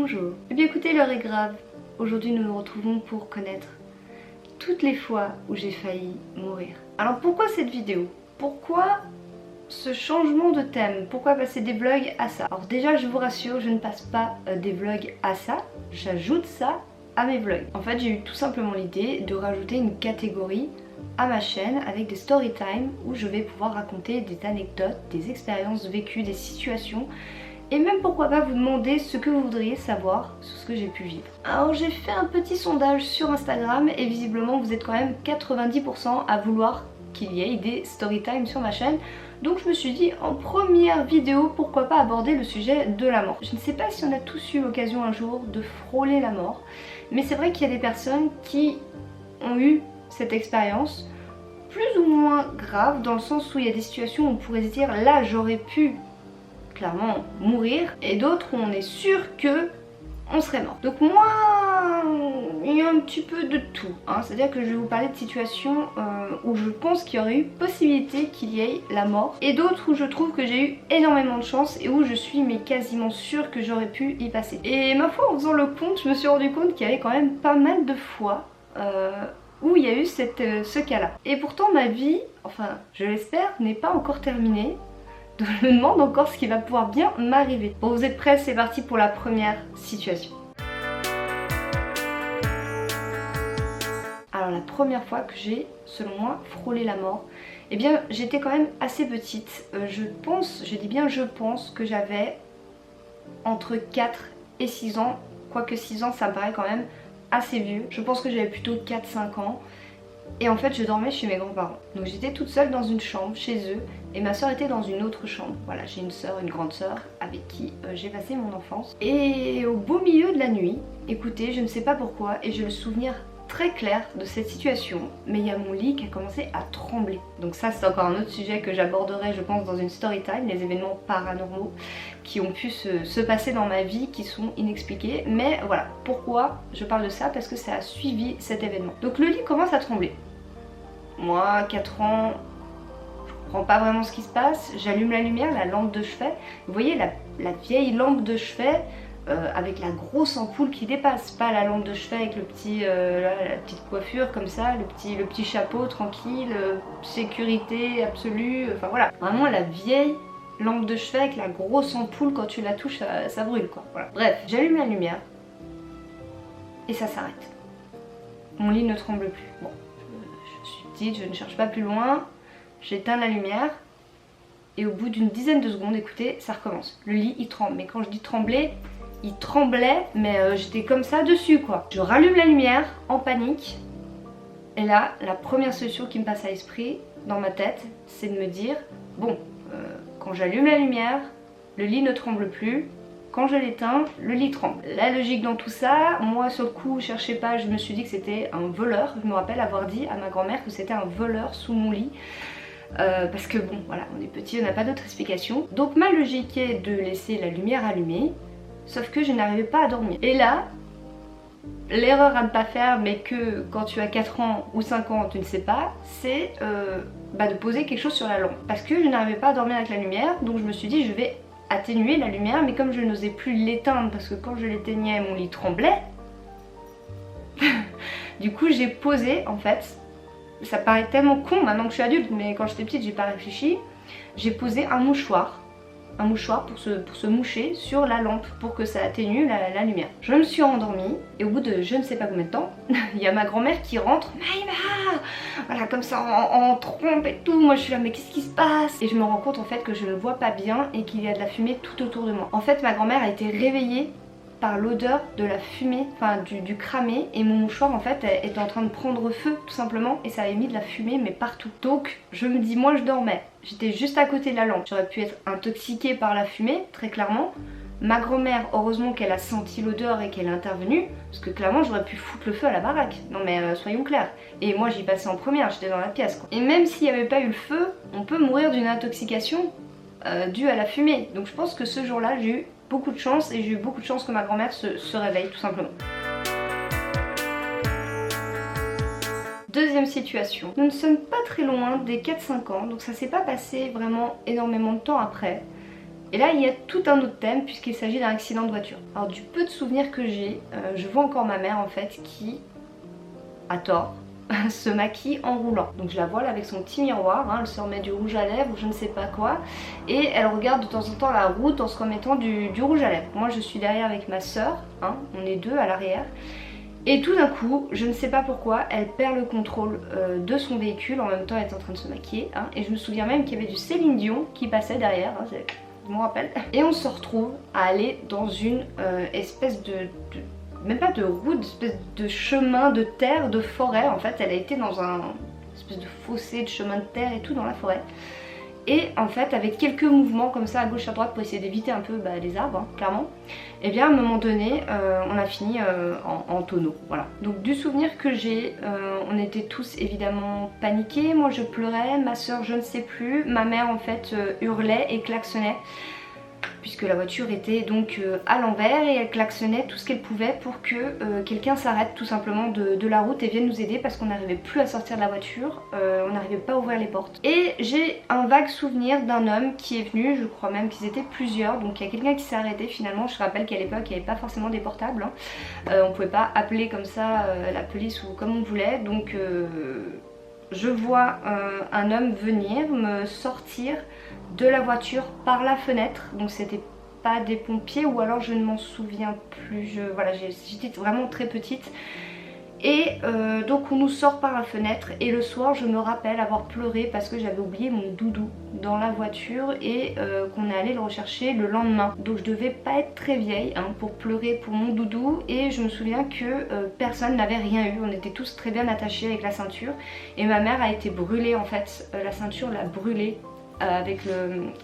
Bonjour. Eh bien écoutez, l'heure est grave. Aujourd'hui nous nous retrouvons pour connaître toutes les fois où j'ai failli mourir. Alors pourquoi cette vidéo? Pourquoi ce changement de thème? Pourquoi passer des vlogs à ça? Alors déjà je vous rassure, je ne passe pas des vlogs à ça, j'ajoute ça à mes vlogs. En fait j'ai eu tout simplement l'idée de rajouter une catégorie à ma chaîne avec des story time où je vais pouvoir raconter des anecdotes, des expériences vécues, des situations et même pourquoi pas vous demander ce que vous voudriez savoir sur ce que j'ai pu vivre. Alors j'ai fait un petit sondage sur Instagram et visiblement vous êtes quand même 90% à vouloir qu'il y ait des story time sur ma chaîne. Donc je me suis dit en première vidéo pourquoi pas aborder le sujet de la mort. Je ne sais pas si on a tous eu l'occasion un jour de frôler la mort, mais c'est vrai qu'il y a des personnes qui ont eu cette expérience plus ou moins grave dans le sens où il y a des situations où on pourrait se dire là j'aurais pu clairement mourir et d'autres où on est sûr que on serait mort. Donc moi il y a un petit peu de tout hein. C'est à dire que je vais vous parler de situations où je pense qu'il y aurait eu possibilité qu'il y ait la mort et d'autres où je trouve que j'ai eu énormément de chance et où je suis mais quasiment sûre que j'aurais pu y passer. Et ma foi en faisant le compte je me suis rendu compte qu'il y avait quand même pas mal de fois où il y a eu ce cas là. Et pourtant ma vie, enfin je l'espère, n'est pas encore terminée. Donc je me demande encore ce qui va pouvoir bien m'arriver. Bon vous êtes prêts, c'est parti pour la première situation. Alors la première fois que j'ai, selon moi, frôlé la mort, eh bien j'étais quand même assez petite. Je dis bien je pense que j'avais entre 4 et 6 ans. Quoique 6 ans ça me paraît quand même assez vieux. Je pense que j'avais plutôt 4-5 ans. Et en fait je dormais chez mes grands-parents. Donc j'étais toute seule dans une chambre chez eux et ma soeur était dans une autre chambre. Voilà, j'ai une soeur, une grande soeur avec qui j'ai passé mon enfance. Et au beau milieu de la nuit, écoutez, je ne sais pas pourquoi et j'ai le souvenir très clair de cette situation, mais il y a mon lit qui a commencé à trembler. Donc ça c'est encore un autre sujet que j'aborderai je pense dans une story time, les événements paranormaux qui ont pu se passer dans ma vie qui sont inexpliqués. Mais voilà, pourquoi je parle de ça? Parce que ça a suivi cet événement. Donc le lit commence à trembler. Moi, 4 ans, je comprends pas vraiment ce qui se passe. J'allume la lumière, la lampe de chevet. Vous voyez la vieille lampe de chevet avec la grosse ampoule qui dépasse. Pas la lampe de chevet avec le petit, la petite coiffure comme ça, le petit chapeau tranquille, sécurité absolue. Enfin voilà, vraiment la vieille lampe de chevet avec la grosse ampoule, quand tu la touches ça brûle quoi. Voilà. Bref, j'allume la lumière et ça s'arrête. Mon lit ne tremble plus. Bon. Je ne cherche pas plus loin, j'éteins la lumière et au bout d'une dizaine de secondes, écoutez, ça recommence. Le lit il tremble, mais quand je dis trembler, il tremblait, mais j'étais comme ça dessus quoi. Je rallume la lumière en panique et là, la première solution qui me passe à l'esprit dans ma tête, c'est de me dire bon, quand j'allume la lumière, le lit ne tremble plus. Quand je l'éteins, le lit tremble. La logique dans tout ça, moi sur le coup, je cherchais pas, je me suis dit que c'était un voleur. Je me rappelle avoir dit à ma grand-mère que c'était un voleur sous mon lit. Parce que bon, voilà, on est petit, on n'a pas d'autre explication. Donc ma logique est de laisser la lumière allumée, sauf que je n'arrivais pas à dormir. Et là, l'erreur à ne pas faire, mais que quand tu as 4 ans ou 5 ans, tu ne sais pas, c'est de poser quelque chose sur la lampe. Parce que je n'arrivais pas à dormir avec la lumière, donc je me suis dit je vais atténuer la lumière, mais comme je n'osais plus l'éteindre parce que quand je l'éteignais mon lit tremblait, du coup j'ai posé en fait, ça paraît tellement con maintenant que je suis adulte, mais quand j'étais petite j'ai pas réfléchi, j'ai posé un mouchoir pour se moucher sur la lampe pour que ça atténue la lumière. Je me suis endormie et au bout de je ne sais pas combien de temps, il y a ma grand-mère qui rentre, Maïma, voilà comme ça en trompe et tout. Moi je suis là mais qu'est-ce qui se passe? Et je me rends compte en fait que je ne vois pas bien et qu'il y a de la fumée tout autour de moi. En fait ma grand-mère a été réveillée par l'odeur de la fumée, enfin du cramé, et mon mouchoir en fait était en train de prendre feu tout simplement et ça avait mis de la fumée mais partout. Donc je me dis moi je dormais, j'étais juste à côté de la lampe, j'aurais pu être intoxiquée par la fumée très clairement. Ma grand-mère, heureusement qu'elle a senti l'odeur et qu'elle est intervenue, parce que clairement j'aurais pu foutre le feu à la baraque. Non mais soyons clairs. Et moi j'y passais en première, j'étais dans la pièce quoi. Et même s'il n'y avait pas eu le feu, on peut mourir d'une intoxication due à la fumée. Donc je pense que ce jour-là j'ai eu beaucoup de chance et j'ai eu beaucoup de chance que ma grand-mère se réveille tout simplement. Deuxième situation, nous ne sommes pas très loin des 4-5 ans, donc ça s'est pas passé vraiment énormément de temps après. Et là il y a tout un autre thème puisqu'il s'agit d'un accident de voiture. Alors du peu de souvenirs que j'ai, je vois encore ma mère en fait qui, à tort, se maquille en roulant. Donc je la vois là avec son petit miroir, hein, elle se remet du rouge à lèvres ou je ne sais pas quoi. Et elle regarde de temps en temps la route en se remettant du rouge à lèvres. Moi je suis derrière avec ma soeur, hein, on est deux à l'arrière. Et tout d'un coup, je ne sais pas pourquoi, elle perd le contrôle de son véhicule. En même temps elle est en train de se maquiller. Hein, et je me souviens même qu'il y avait du Céline Dion qui passait derrière. Hein, je me rappelle. Et on se retrouve à aller dans une espèce de même pas de route, espèce de chemin de terre, de forêt. En fait elle a été dans un espèce de fossé de chemin de terre et tout dans la forêt. Et en fait avec quelques mouvements comme ça à gauche à droite pour essayer d'éviter un peu les arbres, hein, clairement. Et bien à un moment donné on a fini en tonneau, voilà. Donc du souvenir que j'ai, on était tous évidemment paniqués. Moi je pleurais, ma soeur je ne sais plus, ma mère en fait hurlait et klaxonnait. Puisque la voiture était donc à l'envers et elle klaxonnait tout ce qu'elle pouvait pour que quelqu'un s'arrête tout simplement de la route et vienne nous aider parce qu'on n'arrivait plus à sortir de la voiture, on n'arrivait pas à ouvrir les portes. Et j'ai un vague souvenir d'un homme qui est venu, je crois même qu'ils étaient plusieurs, donc il y a quelqu'un qui s'est arrêté finalement. Je rappelle qu'à l'époque il n'y avait pas forcément des portables, hein. On pouvait pas appeler comme ça la police ou comme on voulait, donc je vois un homme venir me sortir de la voiture par la fenêtre. Donc c'était pas des pompiers ou alors je ne m'en souviens plus. Voilà, j'étais vraiment très petite. Et donc on nous sort par la fenêtre et le soir je me rappelle avoir pleuré parce que j'avais oublié mon doudou dans la voiture et qu'on est allé le rechercher le lendemain. Donc je devais pas être très vieille hein, pour pleurer pour mon doudou et je me souviens que personne n'avait rien eu. On était tous très bien attachés avec la ceinture et ma mère a été brûlée en fait, la ceinture l'a brûlée avec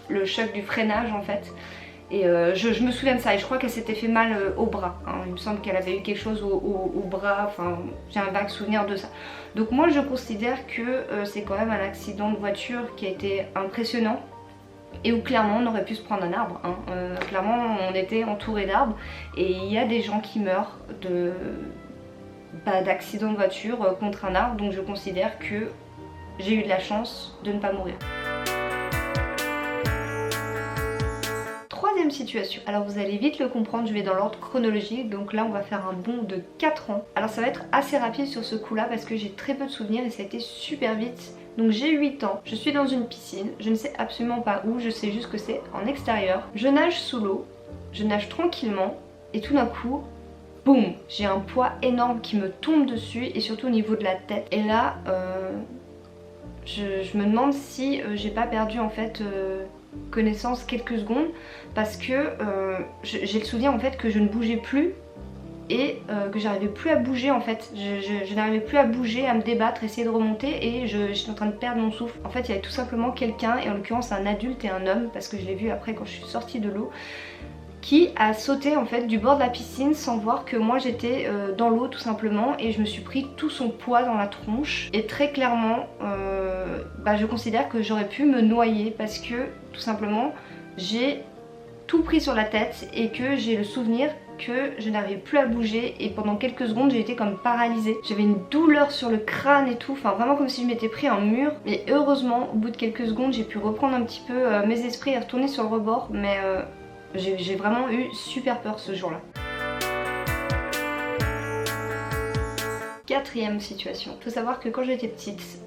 le choc du freinage en fait. Et je me souviens de ça et je crois qu'elle s'était fait mal au bras, hein. Il me semble qu'elle avait eu quelque chose au bras, enfin j'ai un vague souvenir de ça. Donc moi je considère que c'est quand même un accident de voiture qui a été impressionnant et où clairement on aurait pu se prendre un arbre, hein. Clairement on était entouré d'arbres et il y a des gens qui meurent d'accident de voiture contre un arbre, donc je considère que j'ai eu de la chance de ne pas mourir. Troisième situation, alors vous allez vite le comprendre, je vais dans l'ordre chronologique, donc là on va faire un bond de 4 ans. Alors ça va être assez rapide sur ce coup là parce que j'ai très peu de souvenirs et ça a été super vite. Donc j'ai 8 ans, je suis dans une piscine, je ne sais absolument pas où, je sais juste que c'est en extérieur. Je nage sous l'eau, je nage tranquillement et tout d'un coup, boum, j'ai un poids énorme qui me tombe dessus et surtout au niveau de la tête. Et là, je me demande si j'ai pas perdu en fait connaissance quelques secondes parce que j'ai le souvenir en fait que je ne bougeais plus et que j'arrivais plus à bouger en fait. Je n'arrivais plus à bouger, à me débattre, essayer de remonter et j'étais en train de perdre mon souffle. En fait il y avait tout simplement quelqu'un, et en l'occurrence un adulte et un homme parce que je l'ai vu après quand je suis sortie de l'eau, qui a sauté en fait du bord de la piscine sans voir que moi j'étais dans l'eau tout simplement et je me suis pris tout son poids dans la tronche et très clairement je considère que j'aurais pu me noyer parce que tout simplement j'ai tout pris sur la tête et que j'ai le souvenir que je n'arrivais plus à bouger et pendant quelques secondes j'ai été comme paralysée. J'avais une douleur sur le crâne et tout, enfin vraiment comme si je m'étais pris un mur. Mais heureusement au bout de quelques secondes j'ai pu reprendre un petit peu mes esprits et retourner sur le rebord, mais j'ai vraiment eu super peur ce jour-là. Quatrième situation. Faut savoir que quand j'étais petite,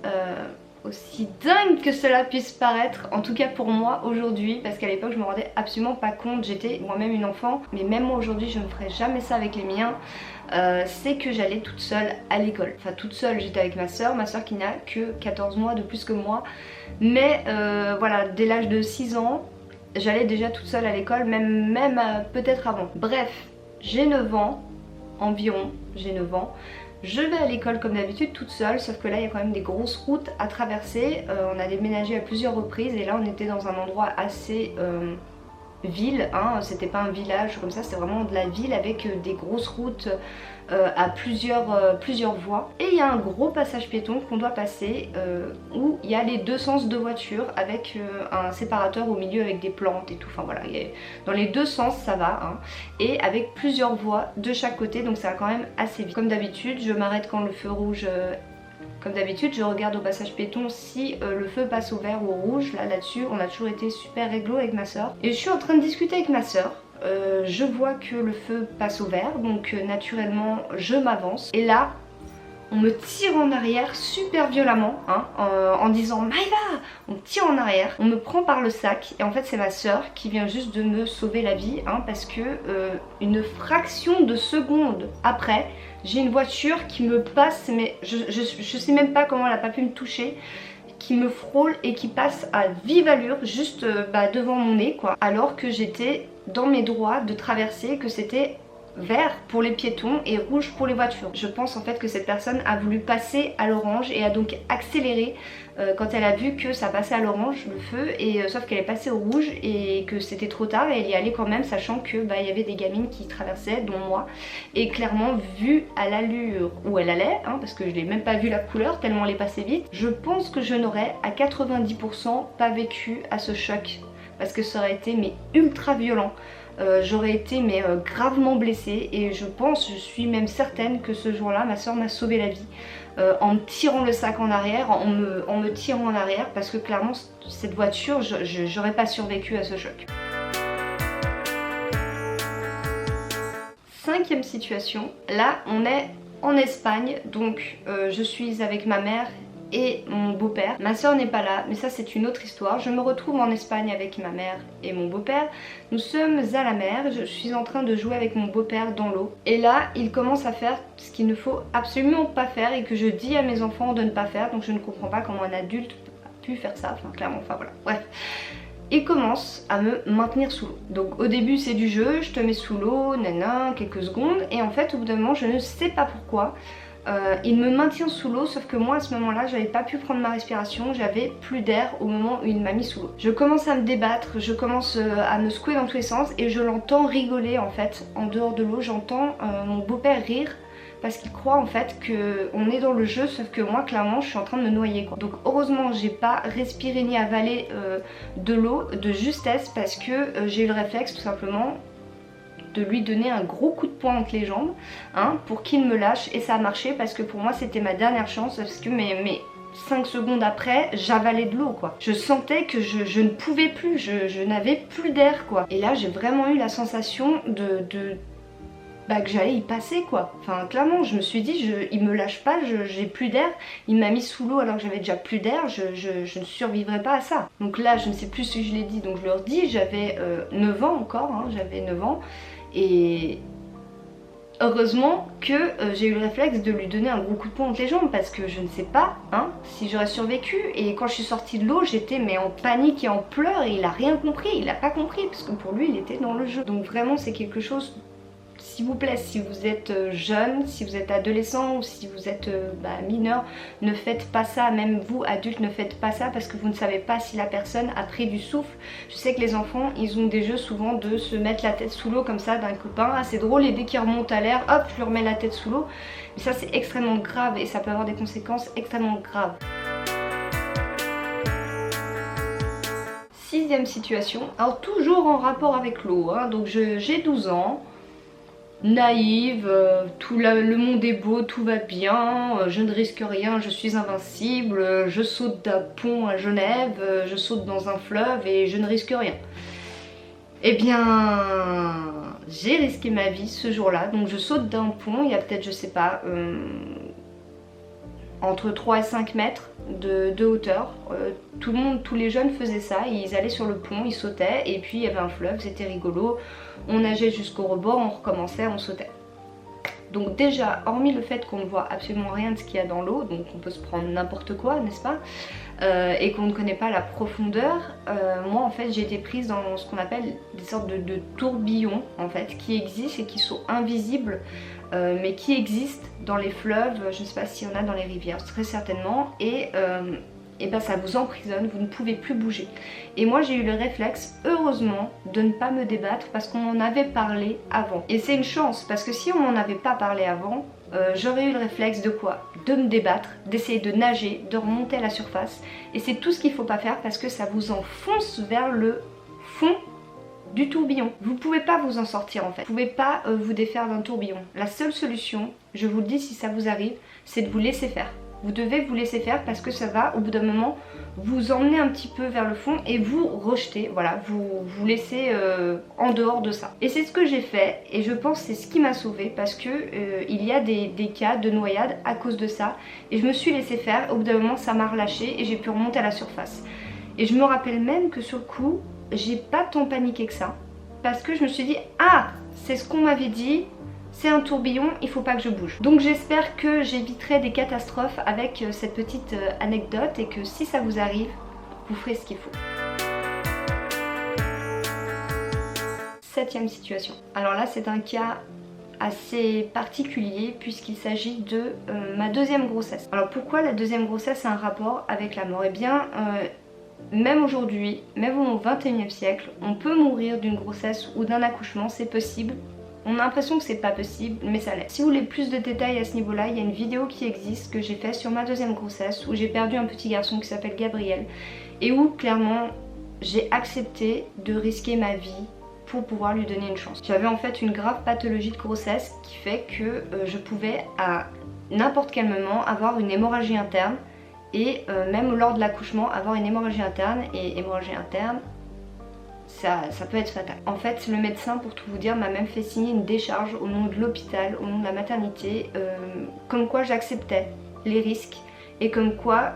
aussi dingue que cela puisse paraître, en tout cas pour moi aujourd'hui, parce qu'à l'époque je me rendais absolument pas compte, j'étais moi-même une enfant, mais même moi aujourd'hui je ne ferais jamais ça avec les miens, c'est que j'allais toute seule à l'école. Enfin toute seule, j'étais avec ma soeur qui n'a que 14 mois de plus que moi, mais voilà, dès l'âge de 6 ans, j'allais déjà toute seule à l'école, même peut-être avant. Bref, j'ai 9 ans, environ, j'ai 9 ans. Je vais à l'école comme d'habitude toute seule, sauf que là il y a quand même des grosses routes à traverser. On a déménagé à plusieurs reprises et là on était dans un endroit assez ville, hein. C'était pas un village comme ça, c'était vraiment de la ville avec des grosses routes à plusieurs voies. Et il y a un gros passage piéton qu'on doit passer où il y a les deux sens de voiture avec un séparateur au milieu avec des plantes et tout. Enfin voilà, dans les deux sens ça va, hein. Et avec plusieurs voies de chaque côté, donc ça va quand même assez vite. Comme d'habitude, je m'arrête quand le feu rouge Comme d'habitude, je regarde au passage piéton si le feu passe au vert ou au rouge. Là-dessus, on a toujours été super réglo avec ma soeur. Et je suis en train de discuter avec ma soeur. Je vois que le feu passe au vert, donc naturellement, je m'avance. Et là, on me tire en arrière super violemment, hein, en disant Maëva, on me tire en arrière, on me prend par le sac et en fait c'est ma soeur qui vient juste de me sauver la vie, hein, parce que une fraction de seconde après, j'ai une voiture qui me passe, mais je sais même pas comment elle a pas pu me toucher, qui me frôle et qui passe à vive allure juste devant mon nez quoi, alors que j'étais dans mes droits de traverser, que c'était vert pour les piétons et rouge pour les voitures. Je pense en fait que cette personne a voulu passer à l'orange et a donc accéléré quand elle a vu que ça passait à l'orange le feu, et sauf qu'elle est passée au rouge et que c'était trop tard et elle y allait quand même, sachant que il y avait des gamines qui traversaient dont moi, et clairement vu à l'allure où elle allait, hein, parce que je n'ai même pas vu la couleur tellement elle est passée vite, je pense que je n'aurais à 90% pas vécu à ce choc, parce que ça aurait été mais ultra violent. J'aurais été mais gravement blessée, et je suis même certaine que ce jour-là ma soeur m'a sauvé la vie en me tirant le sac en arrière, en me tirant en arrière, parce que clairement cette voiture, j'aurais pas survécu à ce choc. Cinquième situation, là on est en Espagne, donc je suis avec ma mère et mon beau-père. Ma soeur n'est pas là, mais ça c'est une autre histoire. Je me retrouve en Espagne avec ma mère et mon beau-père. Nous sommes à la mer, je suis en train de jouer avec mon beau-père dans l'eau. Et là, il commence à faire ce qu'il ne faut absolument pas faire et que je dis à mes enfants de ne pas faire. Donc je ne comprends pas comment un adulte a pu faire ça, enfin clairement, enfin voilà. Bref. Il commence à me maintenir sous l'eau. Donc au début c'est du jeu, je te mets sous l'eau, nana, quelques secondes. Et en fait au bout d'un moment, je ne sais pas pourquoi, il me maintient sous l'eau, sauf que moi à ce moment là j'avais pas pu prendre ma respiration, j'avais plus d'air au moment où il m'a mis sous l'eau. Je commence à me débattre, je commence à me secouer dans tous les sens et je l'entends rigoler en fait en dehors de l'eau. J'entends mon beau-père rire parce qu'il croit en fait qu'on est dans le jeu, sauf que moi clairement je suis en train de me noyer quoi. Donc heureusement j'ai pas respiré ni avalé de l'eau de justesse, parce que j'ai eu le réflexe tout simplement de lui donner un gros coup de poing entre les jambes, hein, pour qu'il me lâche, et ça a marché parce que pour moi c'était ma dernière chance, parce que mes 5 secondes après j'avalais de l'eau quoi. Je sentais que je ne pouvais plus, je n'avais plus d'air quoi. Et là j'ai vraiment eu la sensation que j'allais y passer quoi. Enfin clairement je me suis dit il me lâche pas, j'ai plus d'air, il m'a mis sous l'eau alors que j'avais déjà plus d'air, je ne survivrai pas à ça. Donc là je ne sais plus si je l'ai dit, donc je leur dis, j'avais 9 ans encore, hein, j'avais 9 ans, et heureusement que j'ai eu le réflexe de lui donner un gros coup de poing entre les jambes, parce que je ne sais pas hein, si j'aurais survécu. Et quand je suis sortie de l'eau j'étais mais en panique et en pleurs, et il a rien compris, il a pas compris, parce que pour lui il était dans le jeu. Donc vraiment c'est quelque chose, s'il vous plaît, si vous êtes jeune, si vous êtes adolescent ou si vous êtes mineur, ne faites pas ça. Même vous adultes, ne faites pas ça, parce que vous ne savez pas si la personne a pris du souffle. Je sais que les enfants ils ont des jeux souvent de se mettre la tête sous l'eau comme ça d'un copain, ah c'est drôle, et dès qu'il remonte à l'air, hop je lui remets la tête sous l'eau. Mais ça c'est extrêmement grave et ça peut avoir des conséquences extrêmement graves. Sixième situation, alors toujours en rapport avec l'eau, hein, donc j'ai 12 ans. Naïve, le monde est beau, tout va bien, je ne risque rien, je suis invincible, je saute d'un pont à Genève, je saute dans un fleuve et je ne risque rien. Eh bien, j'ai risqué ma vie ce jour-là, donc je saute d'un pont, il y a peut-être, je sais pas, entre 3 et 5 mètres de hauteur. Tout le monde, tous les jeunes faisaient ça, ils allaient sur le pont, ils sautaient, et puis il y avait un fleuve, c'était rigolo, on nageait jusqu'au rebord, on recommençait, on sautait. Donc déjà, hormis le fait qu'on ne voit absolument rien de ce qu'il y a dans l'eau, donc on peut se prendre n'importe quoi, n'est-ce pas, et qu'on ne connaît pas la profondeur, moi en fait j'ai été prise dans ce qu'on appelle des sortes de tourbillons en fait, qui existent et qui sont invisibles, mais qui existent dans les fleuves, je ne sais pas s'il y en a dans les rivières, très certainement, et ben ça vous emprisonne, vous ne pouvez plus bouger. Et moi j'ai eu le réflexe, heureusement, de ne pas me débattre parce qu'on m'en avait parlé avant. Et c'est une chance, parce que si on m'en avait pas parlé avant, j'aurais eu le réflexe de quoi? De me débattre, d'essayer de nager, de remonter à la surface. Et c'est tout ce qu'il faut pas faire, parce que ça vous enfonce vers le fond du tourbillon. Vous pouvez pas vous en sortir en fait. Vous pouvez pas vous défaire d'un tourbillon. La seule solution, je vous le dis si ça vous arrive, c'est de vous laisser faire. Vous devez vous laisser faire parce que ça va au bout d'un moment vous emmener un petit peu vers le fond et vous rejeter, voilà, vous laissez en dehors de ça. Et c'est ce que j'ai fait et je pense que c'est ce qui m'a sauvée parce que il y a des cas de noyade à cause de ça et je me suis laissé faire. Au bout d'un moment ça m'a relâché et j'ai pu remonter à la surface. Et je me rappelle même que sur le coup j'ai pas tant paniqué que ça parce que je me suis dit ah c'est ce qu'on m'avait dit, c'est un tourbillon, il faut pas que je bouge. Donc j'espère que j'éviterai des catastrophes avec cette petite anecdote et que si ça vous arrive, vous ferez ce qu'il faut. 7e situation. Alors là c'est un cas assez particulier puisqu'il s'agit de ma 2e grossesse. Alors pourquoi la 2e grossesse a un rapport avec la mort? Eh bien même aujourd'hui, même au 21e siècle, on peut mourir d'une grossesse ou d'un accouchement, c'est possible. On a l'impression que c'est pas possible, mais ça l'est. Si vous voulez plus de détails à ce niveau-là, il y a une vidéo qui existe que j'ai faite sur ma 2e grossesse où j'ai perdu un petit garçon qui s'appelle Gabriel et où clairement j'ai accepté de risquer ma vie pour pouvoir lui donner une chance. J'avais en fait une grave pathologie de grossesse qui fait que je pouvais à n'importe quel moment avoir une hémorragie interne et même lors de l'accouchement avoir une hémorragie interne, et hémorragie interne ça peut être fatal. En fait le médecin, pour tout vous dire, m'a même fait signer une décharge au nom de l'hôpital, au nom de la maternité, comme quoi j'acceptais les risques et comme quoi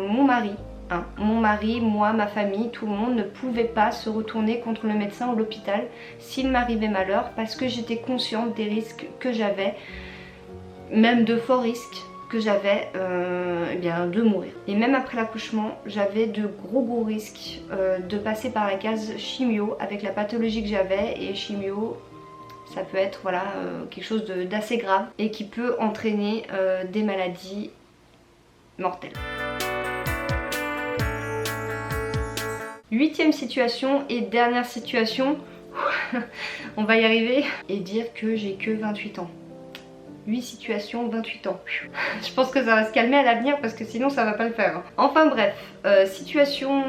mon mari, moi, ma famille, tout le monde ne pouvait pas se retourner contre le médecin ou l'hôpital s'il m'arrivait malheur parce que j'étais consciente des risques que j'avais, même de forts risques que j'avais eh bien, de mourir. Et même après l'accouchement, j'avais de gros risques de passer par la case chimio avec la pathologie que j'avais, et chimio ça peut être voilà, quelque chose d'assez grave et qui peut entraîner des maladies mortelles. 8e situation et dernière situation, on va y arriver, et dire que j'ai que 28 ans. 8 situations, 28 ans. Je pense que ça va se calmer à l'avenir parce que sinon ça va pas le faire. Enfin bref, situation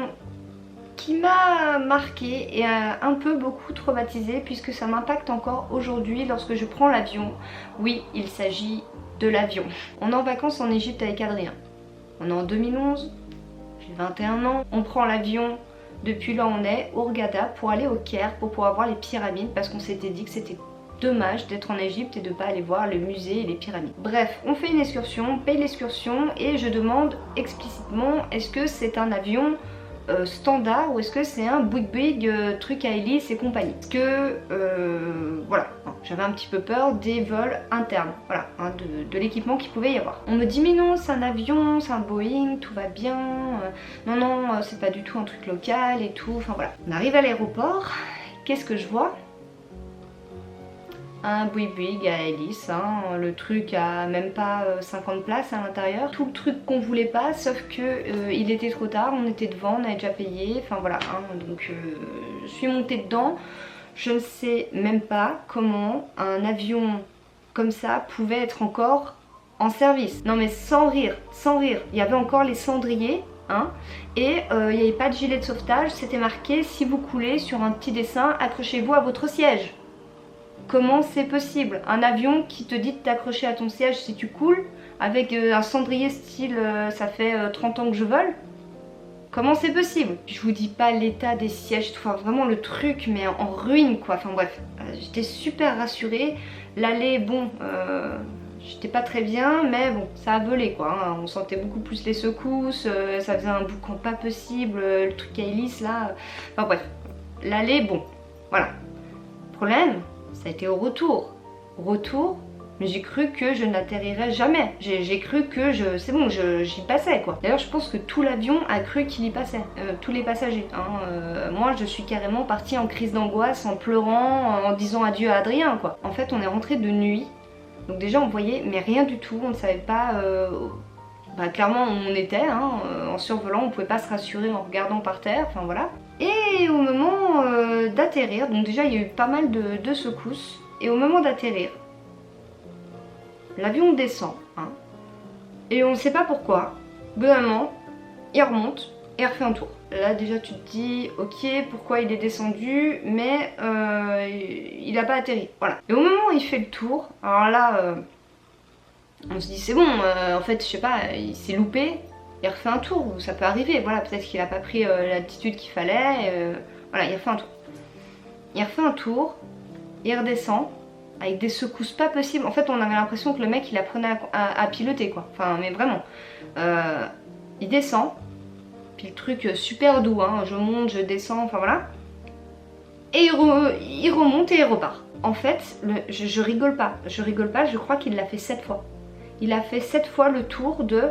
qui m'a marquée et un peu beaucoup traumatisée puisque ça m'impacte encore aujourd'hui lorsque je prends l'avion. Oui, il s'agit de l'avion. On est en vacances en Égypte avec Adrien. On est en 2011, j'ai 21 ans. On prend l'avion depuis là où on est, au Hurghada, pour aller au Caire pour pouvoir voir les pyramides parce qu'on s'était dit que c'était dommage d'être en Égypte et de pas aller voir le musée et les pyramides. Bref, on fait une excursion, on paye l'excursion et je demande explicitement est-ce que c'est un avion standard ou est-ce que c'est un big truc à hélice et compagnie. Parce que voilà, j'avais un petit peu peur des vols internes, voilà, de l'équipement qu'il pouvait y avoir. On me dit mais non, c'est un avion, c'est un Boeing, tout va bien, non c'est pas du tout un truc local et tout, enfin voilà. On arrive à l'aéroport, qu'est-ce que je vois? Un Boeing à hélice, le truc a même pas 50 places à l'intérieur. Tout le truc qu'on voulait pas, sauf que il était trop tard, on était devant, on avait déjà payé, enfin voilà. Donc je suis montée dedans. Je ne sais même pas comment un avion comme ça pouvait être encore en service. Non mais sans rire, il y avait encore les cendriers. Et il n'y avait pas de gilet de sauvetage, c'était marqué si vous coulez sur un petit dessin, accrochez-vous à votre siège. Comment c'est possible? Un avion qui te dit de t'accrocher à ton siège si tu coules, avec un cendrier style ça fait 30 ans que je vole? Comment c'est possible? Je vous dis pas l'état des sièges, enfin vraiment le truc mais en ruine quoi, enfin bref. J'étais super rassurée, l'aller bon, j'étais pas très bien mais bon ça a volé quoi, on sentait beaucoup plus les secousses, ça faisait un boucan pas possible, le truc à hélice là, enfin bref. L'aller bon, voilà. Problème, ça a été au retour. Mais j'ai cru que je n'atterrirais jamais. J'ai cru que c'est bon, j'y passais quoi. D'ailleurs je pense que tout l'avion a cru qu'il y passait, tous les passagers. Moi je suis carrément partie en crise d'angoisse, en pleurant, en disant adieu à Adrien quoi. En fait on est rentré de nuit, donc déjà on voyait mais rien du tout, on ne savait pas... clairement on était, en survolant, on pouvait pas se rassurer en regardant par terre, enfin voilà. Et au moment d'atterrir, donc déjà il y a eu pas mal de secousses, et au moment d'atterrir, l'avion descend, et on ne sait pas pourquoi, vraiment, il remonte et refait un tour. Là déjà tu te dis, ok, pourquoi il est descendu, mais il n'a pas atterri, voilà. Et au moment où il fait le tour, alors là, On se dit c'est bon, en fait je sais pas, il s'est loupé, il refait un tour, ça peut arriver, voilà, peut-être qu'il a pas pris l'attitude qu'il fallait, voilà, il refait un tour. Il refait un tour, il redescend, avec des secousses pas possibles. En fait on avait l'impression que le mec il apprenait à piloter quoi, enfin mais vraiment. Il descend, puis le truc super doux, hein, je monte, je descends, enfin voilà. Et il remonte et il repart. En fait, je rigole pas, je crois qu'il l'a fait 7 fois. Il a fait 7 fois le tour de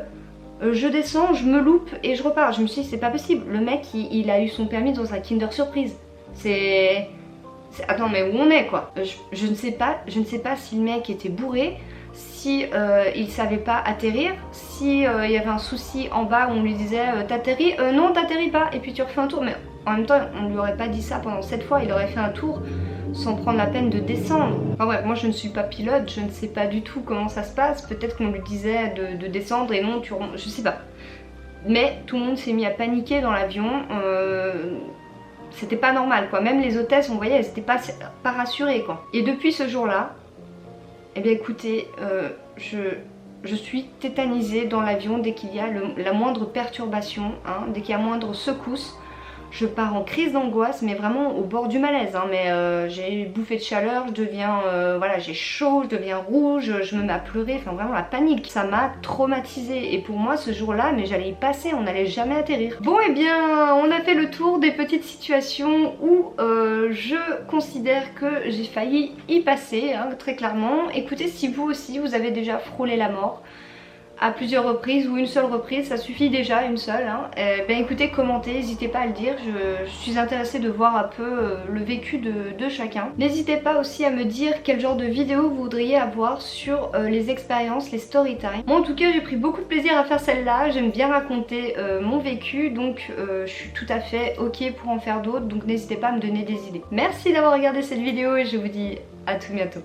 je descends, je me loupe et je repars. Je me suis dit c'est pas possible, le mec il a eu son permis dans un Kinder Surprise. Attends mais où on est quoi. Je ne sais pas si le mec était bourré, si il savait pas atterrir, si il y avait un souci en bas où on lui disait t'atterris, non t'atterris pas et puis tu refais un tour, mais en même temps on lui aurait pas dit ça pendant 7 fois, il aurait fait un tour sans prendre la peine de descendre. Enfin ouais, moi je ne suis pas pilote, je ne sais pas du tout comment ça se passe, peut-être qu'on lui disait de descendre et non tu remontes, je sais pas. Mais tout le monde s'est mis à paniquer dans l'avion, c'était pas normal quoi, même les hôtesses on voyait elles étaient pas rassurées quoi. Et depuis ce jour là, eh bien écoutez, je suis tétanisée dans l'avion dès qu'il y a la moindre perturbation, hein, dès qu'il y a moindre secousse. Je pars en crise d'angoisse, mais vraiment au bord du malaise, hein, mais j'ai bouffé de chaleur, je deviens, voilà, j'ai chaud, je deviens rouge, je me mets à pleurer, enfin vraiment la panique. Ça m'a traumatisée et pour moi ce jour-là, mais j'allais y passer, on n'allait jamais atterrir. Bon et bien, on a fait le tour des petites situations où je considère que j'ai failli y passer, hein, très clairement. Écoutez, si vous aussi, vous avez déjà frôlé la mort, à plusieurs reprises ou une seule reprise, ça suffit déjà, une seule, hein. Ben écoutez, commentez, n'hésitez pas à le dire, je suis intéressée de voir un peu le vécu de chacun. N'hésitez pas aussi à me dire quel genre de vidéo vous voudriez avoir sur les expériences, les story time. Moi en tout cas j'ai pris beaucoup de plaisir à faire celle-là, j'aime bien raconter mon vécu, donc je suis tout à fait ok pour en faire d'autres, donc n'hésitez pas à me donner des idées. Merci d'avoir regardé cette vidéo et je vous dis à tout bientôt.